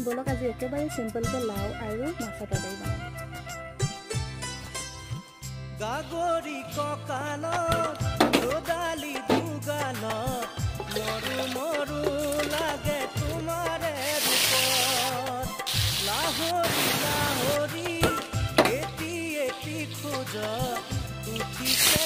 বলক আজি একেবাৰে সিম্পলকৈ লাও আৰু মাছৰ তৰকাৰী বনাম। গাগৰি ককালত ৰদালি দুগালত মৰু মৰু লাগে তোমাৰে ৰূপত লাহৰি লাহৰি এটি এটি খোজ উঠিছে